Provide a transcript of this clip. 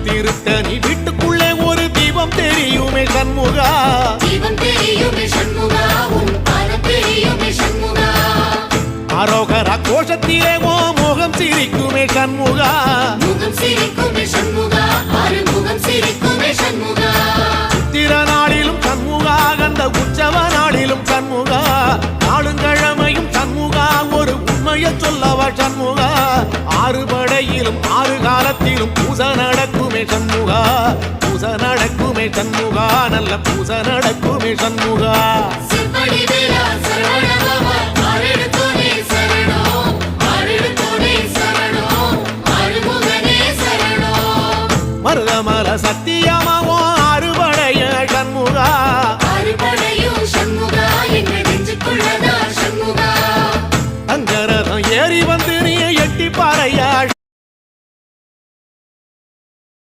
திருத்தணி வீட்டுக்குள்ளே ஒரு தீபம் தெரியுமே சண்முகா. அரோகரா கோஷத்திலே ஓ முகம் சிரிக்குமே சண்முகா. சித்திர நாளிலும் சண்முகா, கந்த உற்சவ நாளிலும் சண்முகா, நாளுங்கிழமையும் சண்முகா, ஒரு உண்மையை சொல்லவா சண்முகா. ஆறு படையிலும் ஆறு காலத்திலும் பூசை நடக்குமே சண்முகா, பூசை நடக்குமே சண்முகா, நல்ல பூசை நடக்குமே சண்முகா.